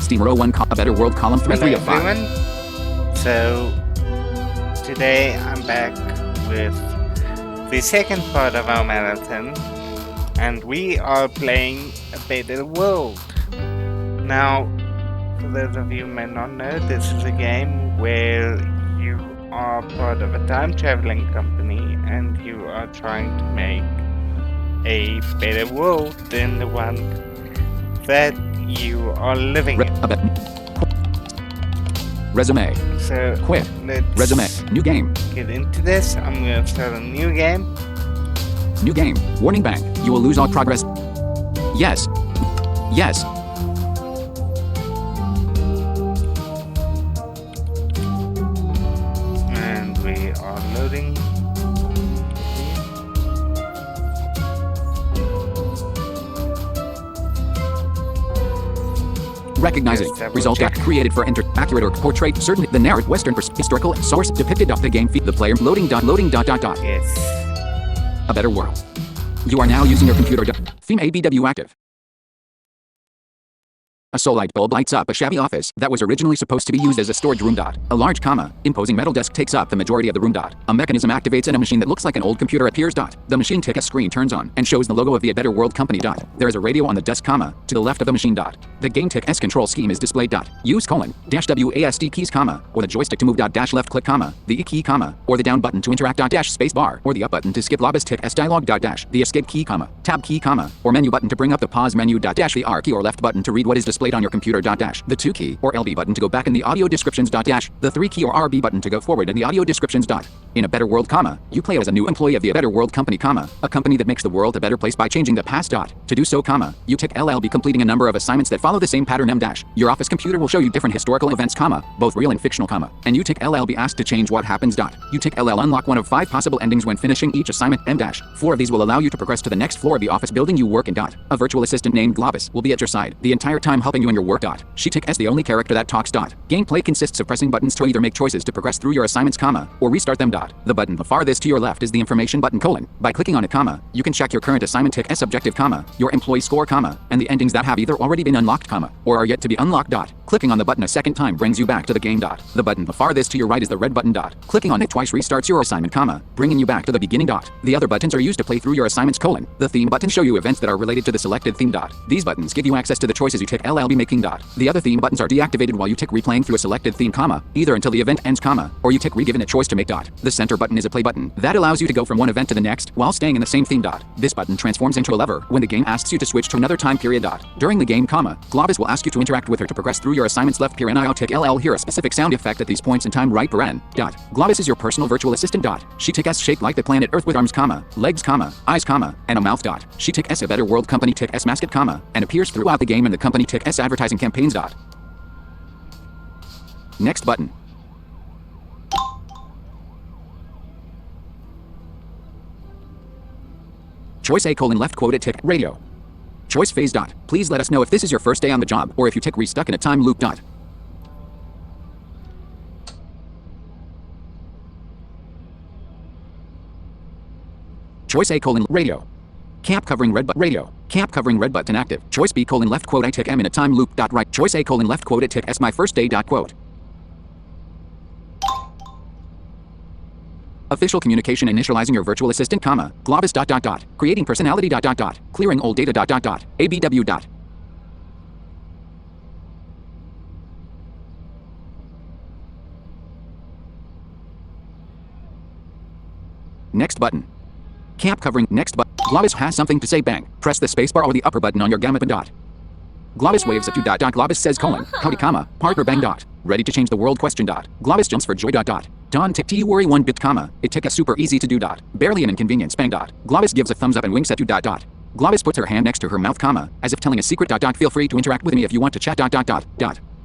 Steam row 1 a better world column 3 3 of 5. Everyone. So today I'm back with the second part of our marathon, and we are playing A Better World. Now, for those of you who may not know, this is a game where you are part of a time-traveling company and you are trying to make a better world than the one that you are living in. Resume. So Quit. let's Resume. New game. get into this. I'm going to start a new game. New game. Warning bank. You will lose all progress. Yes. Yes. And we are loading. Recognizing. Yes, Result check. created for accurate or portray certain the narrative Western historical source depicted of the game feed the player loading. Yes. A better world. You are now using your computer. Theme ABW active. A soul light bulb lights up a shabby office that was originally supposed to be used as a storage room. A large, imposing metal desk takes up the majority of the room. A mechanism activates and a machine that looks like an old computer appears. The machine tick screen turns on and shows the logo of the A Better World company. There is a radio on the desk, to the left of the machine. The game tick S control scheme is displayed. Use -WASD keys, or the joystick to move. Left click, the E key, or the down button to interact. Space bar, or the up button to skip. Tick S dialog. The escape key, tab key, or menu button to bring up the pause menu. The R key or left button to read what is displayed on your computer. The 2 key or LB button to go back in the audio descriptions. The 3 key or RB button to go forward in the audio descriptions. In A Better World, you play as a new employee of the A Better World company, a company that makes the world a better place by changing the past. To do so, you tick LLB completing a number of assignments that follow the same pattern. Your office computer will show you different historical events, both real and fictional, and you tick LLB asked to change what happens. You tick LL unlock one of 5 possible endings when finishing each assignment. 4 of these will allow you to progress to the next floor of the office building you work in. A virtual assistant named Globus will be at your side the entire time helping you in your work. She tick S the only character that talks. Gameplay consists of pressing buttons to either make choices to progress through your assignments, or restart them. The button the farthest to your left is the information button, By clicking on it, you can check your current assignment. Tick S objective, your employee score, and the endings that have either already been unlocked, or are yet to be unlocked. Clicking on the button a second time brings you back to the game. The button the farthest to your right is the red button. Clicking on it twice restarts your assignment, bringing you back to the beginning. The other buttons are used to play through your assignments, The theme buttons show you events that are related to the selected theme. These buttons give you access to the choices you tick LLB making. The other theme buttons are deactivated while you tick replaying through a selected theme, either until the event ends, or you tick re-given a choice to make. The center button is a play button that allows you to go from one event to the next while staying in the same theme. This button transforms into a lever when the game asks you to switch to another time period. During the game, Globus will ask you to interact with her to progress through your assignments. Left paren I'll tick LL hear a specific sound effect at these points in time. Right paren. Globus is your personal virtual assistant. She tick S shaped like the planet Earth with arms, legs, eyes, and a mouth. She tick S A Better World company tick S mascot, and appears throughout the game in the company tick S advertising campaigns. Next button. Choice A left quoted tick radio. Choice phase. Please let us know if this is your first day on the job or if you tick restuck in a time loop. Choice A radio. Camp covering red button radio. Camp covering red button active. Choice B left quote I tick M in a time loop. Right. Choice A left quoted tick S my first day. Quote. Official communication initializing your virtual assistant, Globus ... Creating personality ... Clearing old data ... ABW ... Next button. Camp covering next button. Globus has something to say. Bang. Press the spacebar or the upper button on your gamma . Globus waves at you ... Globus says howdy, partner bang ... Ready to change the world question ... Globus jumps for joy ... Don tick you worry 1 bit, it tick a super easy to do ... Barely an inconvenience bang ... Globus gives a thumbs up and winks at you ... Globus puts her hand next to her mouth, as if telling a secret ... Feel free to interact with me if you want to chat ...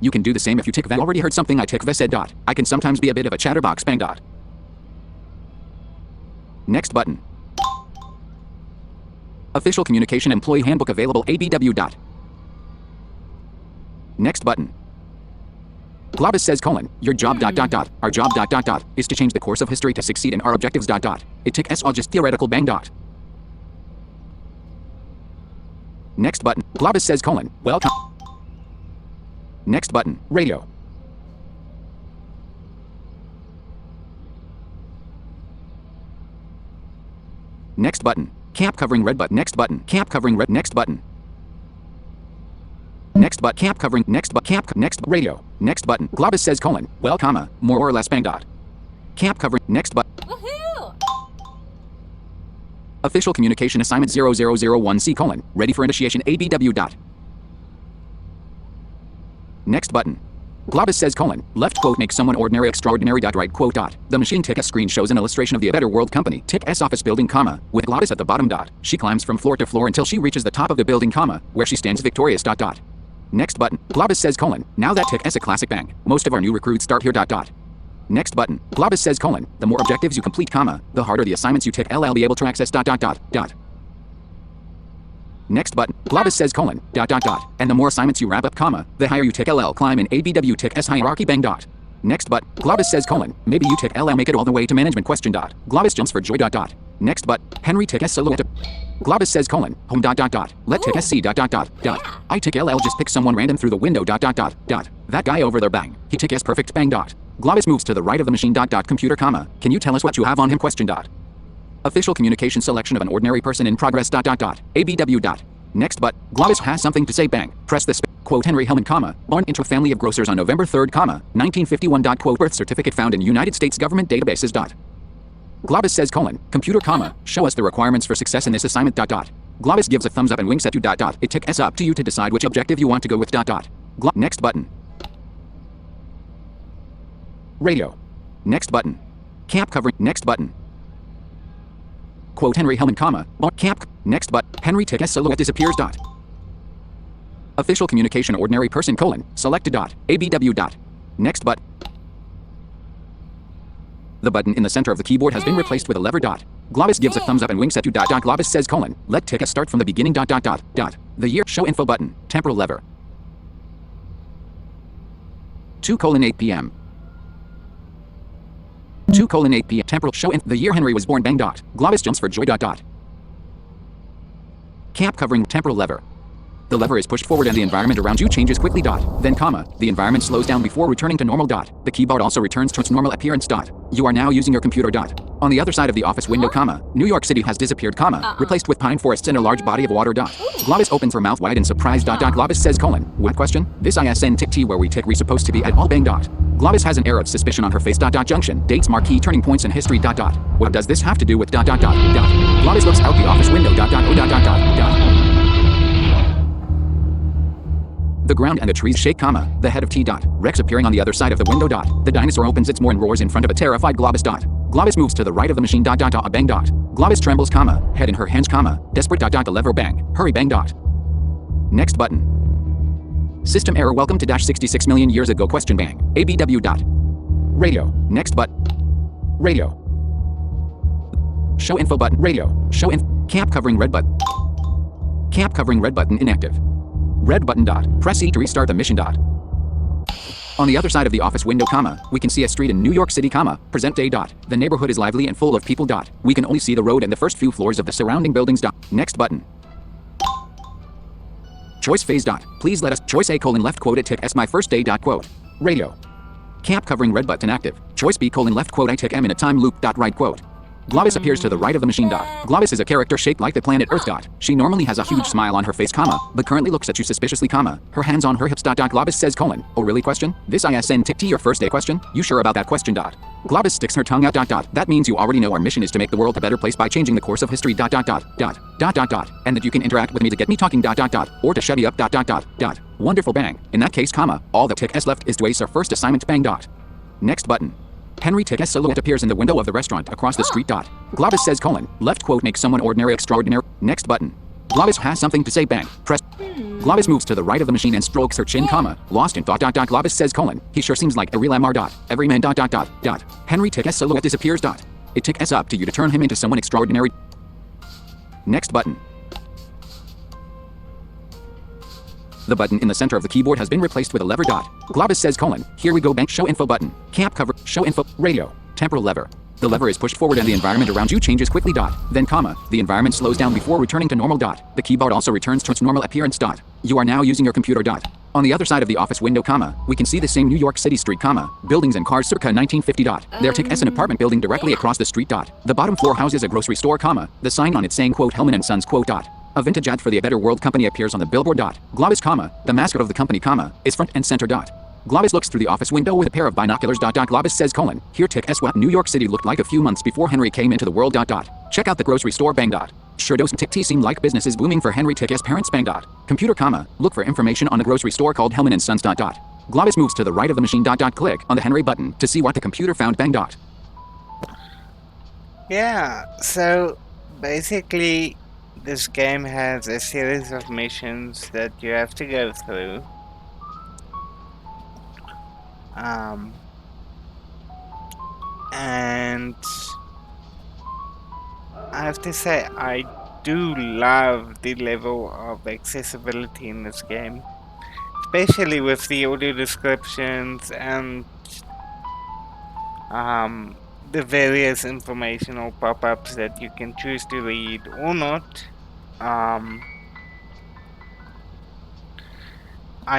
You can do the same if you tick that already heard something I tick said ... I can sometimes be a bit of a chatterbox bang ... Next button. Official communication employee handbook available ABW ... Next button. Globus says your job ... Our job ... is to change the course of history to succeed in our objectives ... It tick S all just theoretical bang ... Next button. Globus says welcome. Next button. Radio. Next button. Cap covering red button. Next button. Cap covering red. Next button. Next but cap covering. Next but cap. Next radio. Next button. Globus says colon. Well, comma. More or less bang dot. Cap covering. Next but. Woohoo! Official communication assignment 0001C colon. Ready for initiation ABW dot. Next button. Globus says colon. Left quote makes someone ordinary extraordinary dot right quote dot. The machine tick S screen shows an illustration of the A Better World Company tick S office building comma with Globus at the bottom dot. She climbs from floor to floor until she reaches the top of the building comma where she stands victorious dot dot. Next button. Globus says colon. Now that tick S a classic bang. Most of our new recruits start here dot dot. Next button. Globus says colon. The more objectives you complete comma, the harder the assignments you tick I'll be able to access dot dot dot dot. Next button. Globus says colon. Dot dot dot. And the more assignments you wrap up comma, the higher you tick LL climb in ABW tick S hierarchy bang dot. Next button. Globus says colon. Maybe you tick LL make it all the way to management question dot. Globus jumps for joy dot dot. Next but Henry tick S silhouette. Globus says colon. Home dot dot dot. Let tick SC dot dot dot dot. Yeah. I tick LL just pick someone random through the window dot dot dot dot. That guy over there bang. He tick S perfect bang dot. Globus moves to the right of the machine dot dot computer comma. Can you tell us what you have on him question dot. Official communication selection of an ordinary person in progress dot dot dot. ABW dot. Next but Globus has something to say bang. Press this quote Henry Hellman comma. Born into a family of grocers on November 3rd comma 1951 dot quote birth certificate found in United States government databases dot. Globus says colon. Computer comma. Show us the requirements for success in this assignment dot dot. Globus gives a thumbs up and winks at you dot dot. It tick S up to you to decide which objective you want to go with dot dot. Next button. Radio. Next button. Cap covering. Next button. Quote Henry Hellman comma. Cap. Next but Henry tick S silhouette disappears dot. Official communication ordinary person colon. Selected dot. ABW dot. Next but. The button in the center of the keyboard has been replaced with a lever dot. Globus gives a thumbs up and winks at you dot dot. Globus says colon. Let tick S start from the beginning dot dot dot dot. The year show info button. Temporal lever. 2:08 p.m. 2:08 p.m. Temporal show in the year Henry was born bang dot. Globus jumps for joy dot dot. Cap covering temporal lever. The lever is pushed forward and the environment around you changes quickly dot. Then comma, the environment slows down before returning to normal dot. The keyboard also returns to its normal appearance dot. You are now using your computer dot. On the other side of the office window comma, New York City has disappeared comma, replaced with pine forests and a large body of water dot. Globus opens her mouth wide in surprise dot dot. Globus says colon. What question? This ISN tick T where we tick we supposed to be at all bang dot. Globus has an air of suspicion on her face dot dot. Junction, dates, marquee, turning points, and history dot dot. What does this have to do with dot dot dot dot? Globus looks out the office window dot dot. Oh dot dot dot dot. The ground and the trees shake comma. The head of T dot. Rex appearing on the other side of the window dot. The dinosaur opens its maw and roars in front of a terrified Globus dot. Globus moves to the right of the machine dot dot dot. Bang dot. Globus trembles comma. Head in her hands comma. Desperate dot dot. The lever bang. Hurry bang dot. Next button. System error. Welcome to dash 66 million years ago question bang. ABW dot. Radio. Next but. Radio. Show info button. Radio. Show cap covering red button. Cap covering red button inactive. Red button dot. Press E to restart the mission dot. On the other side of the office window comma, we can see a street in New York City comma, present day dot. The neighborhood is lively and full of people dot. We can only see the road and the first few floors of the surrounding buildings dot. Next button. Choice phase dot. Please let us choice A colon left quote it tick S my first day dot quote. Radio. Cap covering red button active. Choice B colon left quote I tick M in a time loop dot right quote. Globus appears to the right of the machine dot. Globus is a character shaped like the planet Earth dot. She normally has a huge smile on her face comma, but currently looks at you suspiciously comma. Her hands on her hips dot dot. Globus says colon. Oh really question? This ISN tick T your first day question? You sure about that question dot? Globus sticks her tongue out dot dot. That means you already know our mission is to make the world a better place by changing the course of history dot dot dot dot dot dot dot. And that you can interact with me to get me talking dot dot dot or to shut me up dot dot dot dot. Wonderful bang. In that case comma, all the tick S left is to ace our first assignment bang dot. Next button. Henry tick S silhouette appears in the window of the restaurant across the street dot. Globus says colon. Left quote makes someone ordinary extraordinary. Next button. Globus has something to say bang. Press. Globus moves to the right of the machine and strokes her chin comma. Lost in thought dot dot. Globus says colon. He sure seems like a real MR dot. Every man dot dot dot dot. Henry tick S silhouette disappears dot. It tick S up to you to turn him into someone extraordinary. Next button. The button in the center of the keyboard has been replaced with a lever dot. Globus says colon. Here we go bang. Show info button. Cap cover. Show info. Radio. Temporal lever. The lever is pushed forward and the environment around you changes quickly dot. Then comma. The environment slows down before returning to normal dot. The keyboard also returns to its normal appearance dot. You are now using your computer dot. On the other side of the office window, we can see the same New York City street, buildings and cars circa 1950. There tick S an apartment building directly across the street. The bottom floor houses a grocery store, the sign on it saying quote Hellman and Sons quote. A vintage ad for the A Better World company appears on the billboard. Globus, the mascot of the company, is front and center. Globus looks through the office window with a pair of binoculars. Globus says here tick S what New York City looked like a few months before Henry came into the world. Check out the grocery store bang. Sure does tick T seem like business is booming for Henry tick S parents bang. Computer, look for information on a grocery store called Hellman and Sons. Globus moves to the right of the machine. Click on the Henry button to see what the computer found bang. Yeah, so basically this game has a series of missions that you have to go through. And I have to say, I do love the level of accessibility in this game, especially with the audio descriptions and the various informational pop-ups that you can choose to read or not. I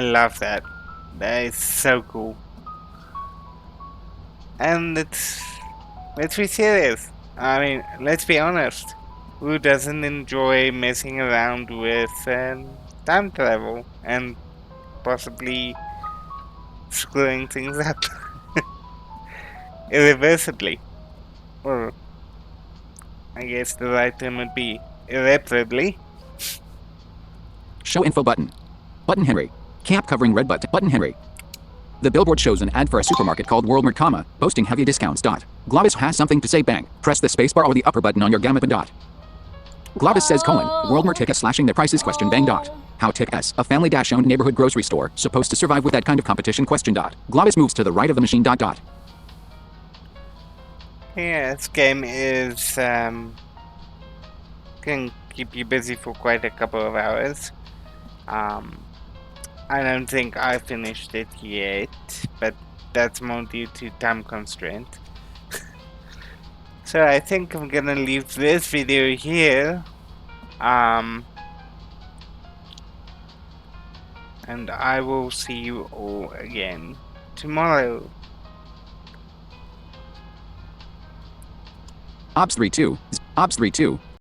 love that. That is so cool. And let's be serious. I mean, let's be honest. Who doesn't enjoy messing around with time travel and possibly screwing things up irreversibly? Or I guess the right term would be irreparably. Show info button. Button Henry. Cap covering red button Henry. The billboard shows an ad for a supermarket called Worldmart, boasting heavy discounts. Globus has something to say bang. Press the spacebar or the upper button on your gamma. Globus says Worldmart tick S slashing their prices question bang. How tick S, a family-owned neighborhood grocery store, supposed to survive with that kind of competition question. Globus moves to the right of the machine. Yeah, this game is can keep you busy for quite a couple of hours. I don't think I finished it yet, but that's more due to time constraint. So I think I'm gonna leave this video here. And I will see you all again tomorrow. Ops 3-2.